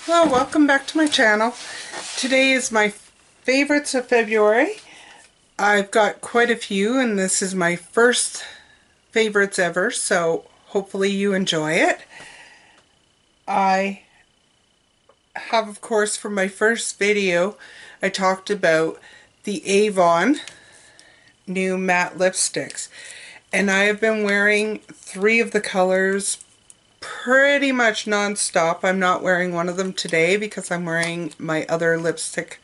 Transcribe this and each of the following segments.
Hello, welcome back to my channel. Today is my favorites of February. I've got quite a few and this is my first favorites ever, so hopefully you enjoy it. I have, of course, for my first video, I talked about the Avon new matte lipsticks. And I have been wearing 3 of the colors pretty much non-stop. I'm not wearing one of them today because I'm wearing my other lipstick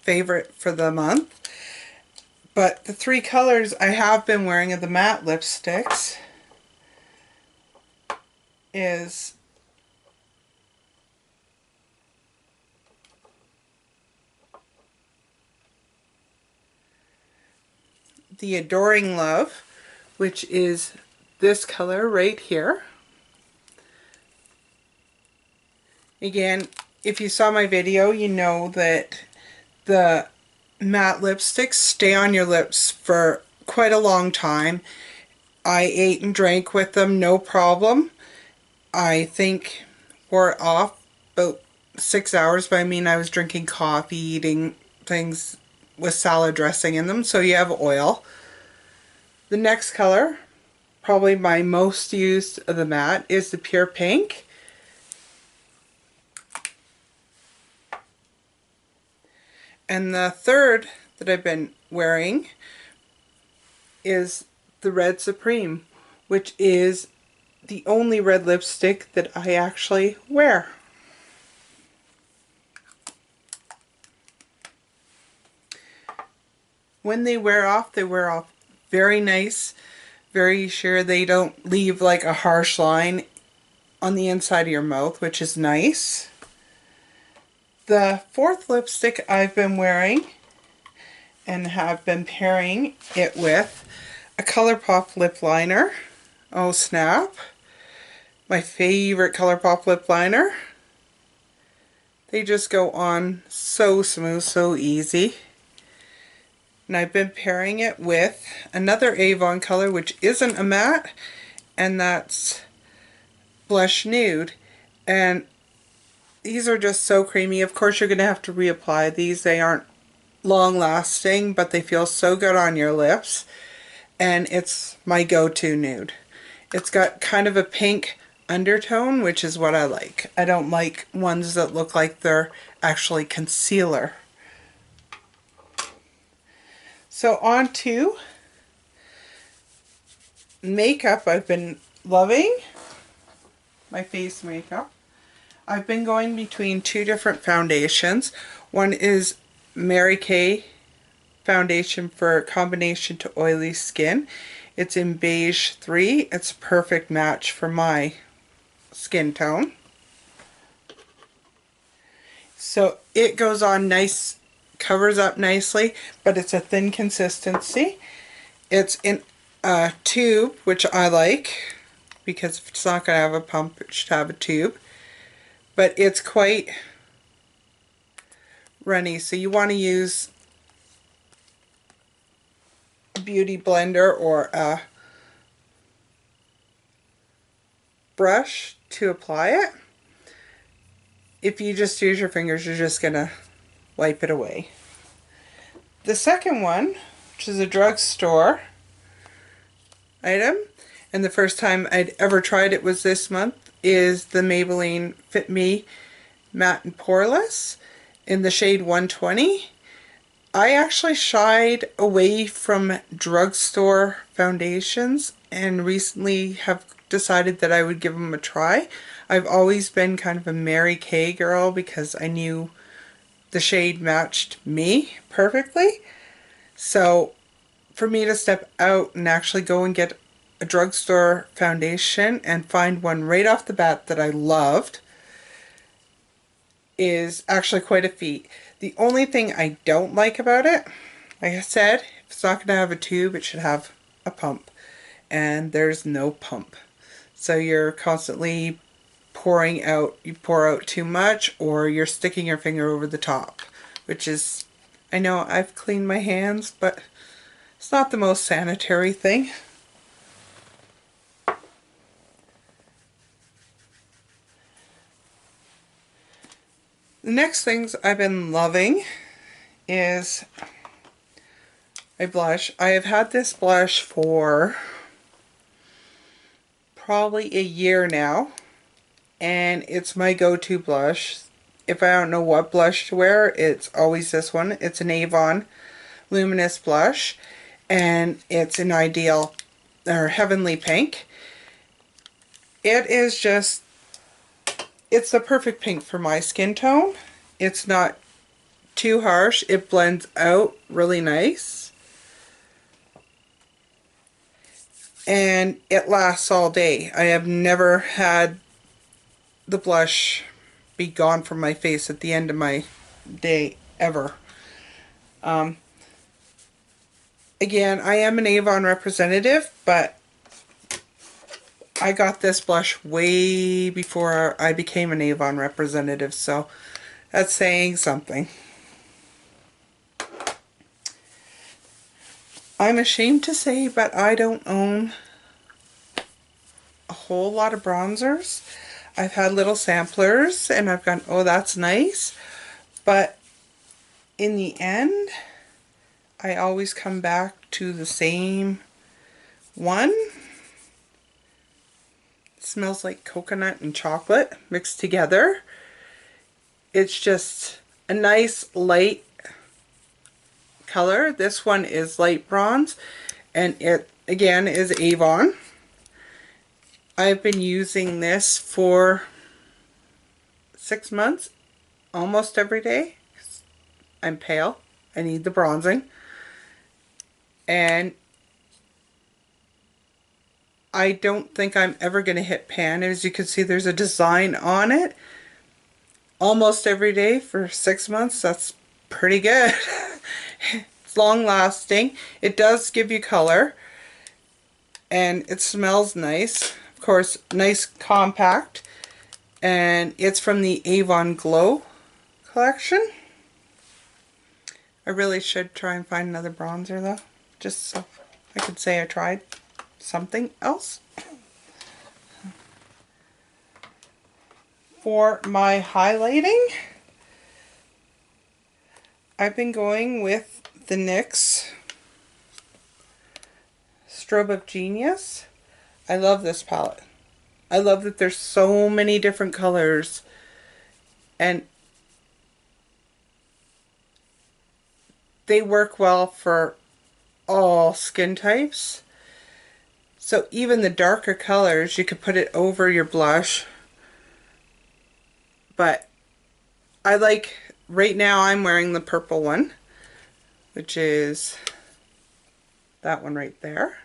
favorite for the month. But the 3 colors I have been wearing of the matte lipsticks is the Adoring Love, which is this color right here. Again, if you saw my video, you know that the matte lipsticks stay on your lips for quite a long time. I ate and drank with them, no problem. I think wore it off about 6 hours, but I mean I was drinking coffee, eating things with salad dressing in them, so you have oil. The next color, probably my most used of the matte, is the Pure Pink. And the third that I've been wearing is the Red Supreme, which is the only red lipstick that I actually wear. When they wear off very nice, very sure they don't leave like a harsh line on the inside of your mouth, which is nice. The fourth lipstick I've been wearing and have been pairing it with a ColourPop lip liner. Oh snap! My favorite ColourPop lip liner. They just go on so smooth, so easy. And I've been pairing it with another Avon color which isn't a matte, and that's Blush Nude. And these are just so creamy. Of course you're going to have to reapply these. They aren't long lasting, but they feel so good on your lips. And it's my go-to nude. It's got kind of a pink undertone, which is what I like. I don't like ones that look like they're actually concealer. So on to makeup. I've been loving my face makeup. I've been going between 2 different foundations. One is Mary Kay foundation for combination to oily skin. It's in beige 3. It's a perfect match for my skin tone. So it goes on nice, covers up nicely, but it's a thin consistency. It's in a tube, which I like, because if it's not going to have a pump, it should have a tube. But it's quite runny, so you want to use a beauty blender or a brush to apply it. If you just use your fingers, you're just going to wipe it away. The second one, which is a drugstore item, and the first time I'd ever tried it was this month, is the Maybelline Fit Me Matte and Poreless in the shade 120. I actually shied away from drugstore foundations and recently have decided that I would give them a try. I've always been kind of a Mary Kay girl because I knew the shade matched me perfectly. So for me to step out and actually go and get a drugstore foundation and find one right off the bat that I loved is actually quite a feat. The only thing I don't like about it, like I said, if it's not going to have a tube, it should have a pump. And there's no pump. So you're constantly pouring out, you pour out too much, or you're sticking your finger over the top, which is, I know I've cleaned my hands, but it's not the most sanitary thing. The next things I've been loving is a blush. I have had this blush for probably a year now, and it's my go-to blush. If I don't know what blush to wear, it's always this one. It's an Avon Luminous blush, and it's an ideal or heavenly pink. It is just, it's the perfect pink for my skin tone. It's not too harsh. It blends out really nice. And it lasts all day. I have never had the blush be gone from my face at the end of my day, ever. Again, I am an Avon representative, but I got this blush way before I became an Avon representative, so that's saying something. I'm ashamed to say, but I don't own a whole lot of bronzers. I've had little samplers, and I've gone, oh, that's nice. But in the end, I always come back to the same one. It smells like coconut and chocolate mixed together. It's just a nice light color. This one is light bronze, and it again is Avon. I've been using this for 6 months, almost every day. I'm pale. I need the bronzing. And I don't think I'm ever going to hit pan. As you can see, there's a design on it. Almost every day for 6 months. That's pretty good. It's long lasting. It does give you color. And it smells nice. Of course, nice compact. And it's from the Avon Glow collection. I really should try and find another bronzer though, just so I could say I tried something else. For my highlighting, I've been going with the NYX Stroke of Genius. I love this palette. I love that there's so many different colors, and they work well for all skin types. So even the darker colors, you could put it over your blush. But I like, right now I'm wearing the purple one, which is that one right there.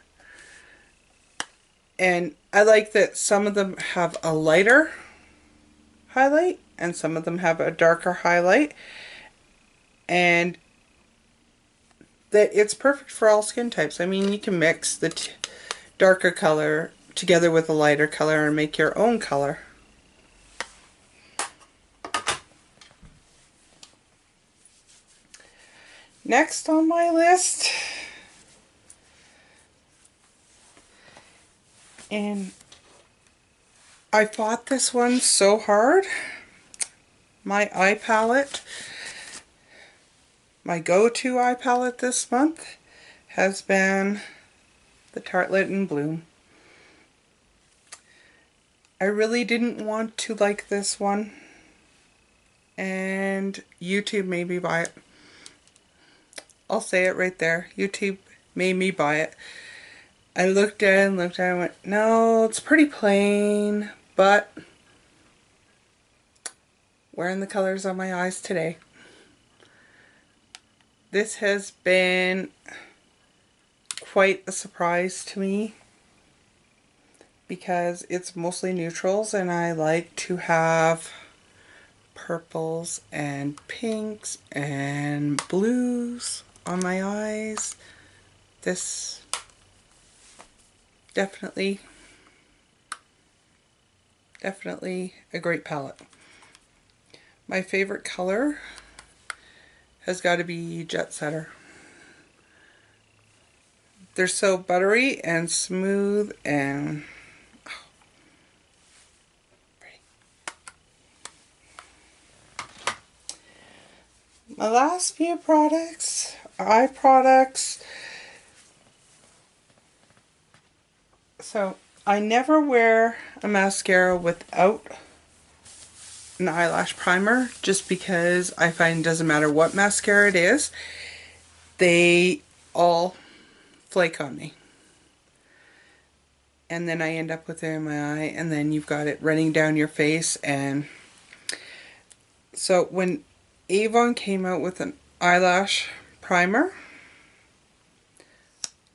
And I like that some of them have a lighter highlight and some of them have a darker highlight. And that it's perfect for all skin types. I mean, you can mix the darker color together with a lighter color and make your own color. Next on my list, and I fought this one so hard, my eye palette, my go-to eye palette this month has been the Tarte In Bloom. I really didn't want to like this one, and YouTube made me buy it. I'll say it right there. YouTube made me buy it. I looked at it and looked at it and went, no, it's pretty plain, but wearing the colors on my eyes today. This has been quite a surprise to me because it's mostly neutrals, and I like to have purples and pinks and blues on my eyes. This definitely a great palette. My favorite color has got to be Jet Setter. They're so buttery and smooth and pretty. My last few products, eye products. So I never wear a mascara without an eyelash primer, just because I find it doesn't matter what mascara it is, they all flake on me. And then I end up with it in my eye, and then you've got it running down your face. And so when Avon came out with an eyelash primer,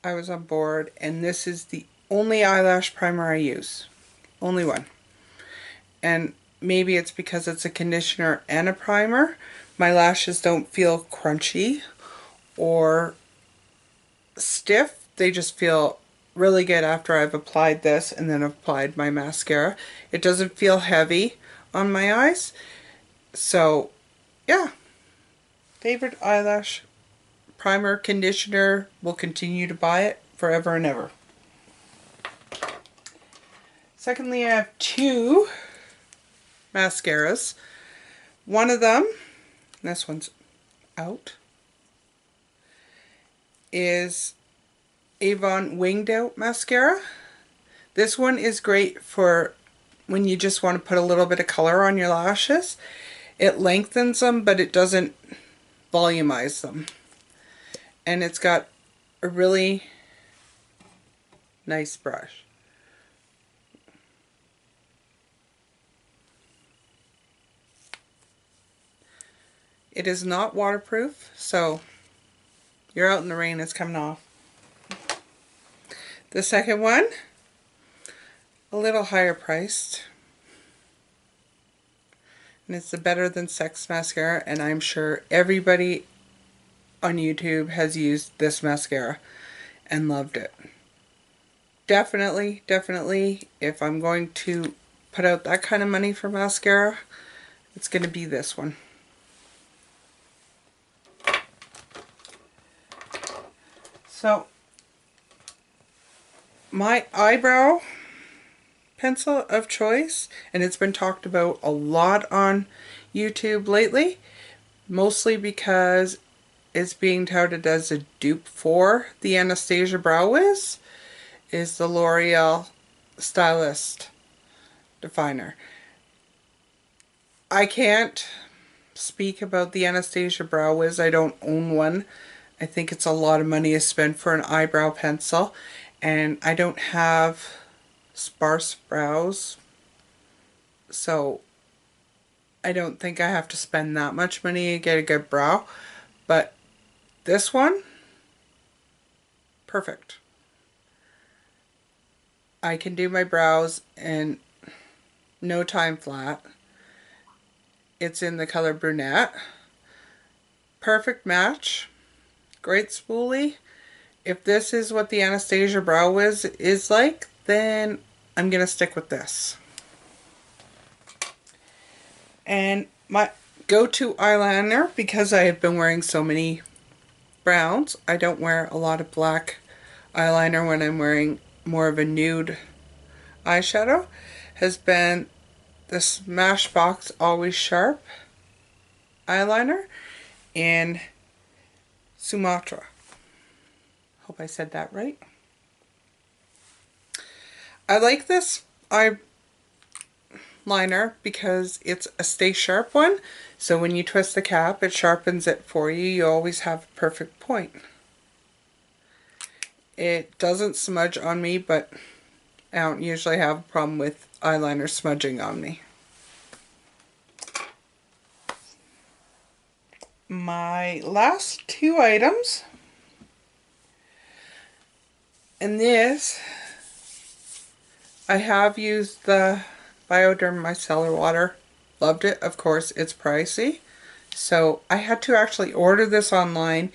I was on board, and this is the only eyelash primer I use. Only one. And maybe it's because it's a conditioner and a primer. My lashes don't feel crunchy or stiff. They just feel really good after I've applied this and then applied my mascara. It doesn't feel heavy on my eyes. So, yeah. Favorite eyelash primer, conditioner. Will continue to buy it forever and ever. Secondly, I have two mascaras. One of them, this one's out, is Avon Winged Out Mascara. This one is great for when you just want to put a little bit of color on your lashes. It lengthens them, but it doesn't volumize them. And it's got a really nice brush. It is not waterproof, so you're out in the rain, it's coming off. The second one, a little higher priced. And it's the Better Than Sex mascara, and I'm sure everybody on YouTube has used this mascara and loved it. Definitely, if I'm going to put out that kind of money for mascara, it's going to be this one. So, my eyebrow pencil of choice, and it's been talked about a lot on YouTube lately, mostly because it's being touted as a dupe for the Anastasia Brow Wiz, is the L'Oreal Stylist Definer. I can't speak about the Anastasia Brow Wiz. I don't own one. I think it's a lot of money to spend for an eyebrow pencil, and I don't have sparse brows, so I don't think I have to spend that much money to get a good brow. But this one, perfect. I can do my brows in no time flat. It's in the color brunette. Perfect match. Great spoolie. If this is what the Anastasia Brow Wiz is like, then I'm going to stick with this. And my go-to eyeliner, because I have been wearing so many browns, I don't wear a lot of black eyeliner when I'm wearing more of a nude eyeshadow, has been the Smashbox Always Sharp eyeliner in Sumatra. Hope I said that right. I like this eyeliner because it's a Stay Sharp one. So when you twist the cap, it sharpens it for you. You always have a perfect point. It doesn't smudge on me, but I don't usually have a problem with eyeliner smudging on me. My last two items, and this, I have used the Bioderm Micellar Water. Loved it. Of course, it's pricey. So I had to actually order this online.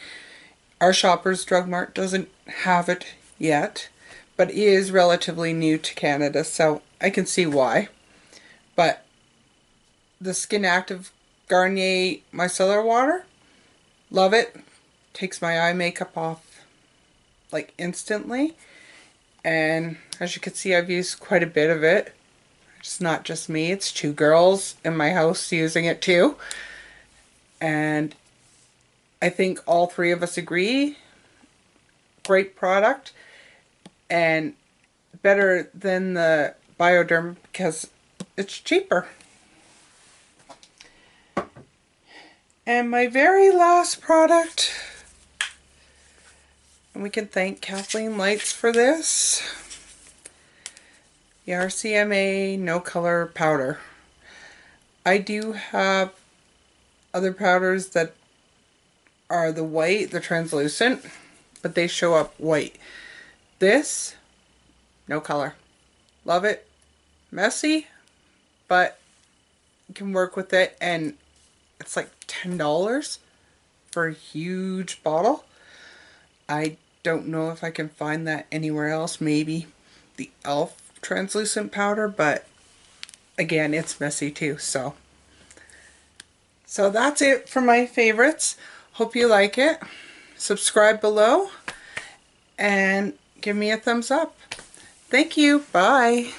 Our Shoppers Drug Mart doesn't have it yet, but it is relatively new to Canada, so I can see why. But the Skin Active Garnier Micellar Water, love it. Takes my eye makeup off like instantly. And as you can see, I've used quite a bit of it. It's not just me, it's two girls in my house using it too. And I think all three of us agree. Great product. And better than the Bioderm because it's cheaper. And my very last product, and we can thank Kathleen Lights for this, the RCMA No Color Powder. I do have other powders that are the white, they're translucent, but they show up white. This, no color. Love it. Messy, but you can work with it, and it's like $10 for a huge bottle. I don't know if I can find that anywhere else. Maybe the e.l.f. translucent powder, but again, it's messy too. So that's it for my favorites. Hope you like it. Subscribe below and give me a thumbs up. Thank you. Bye.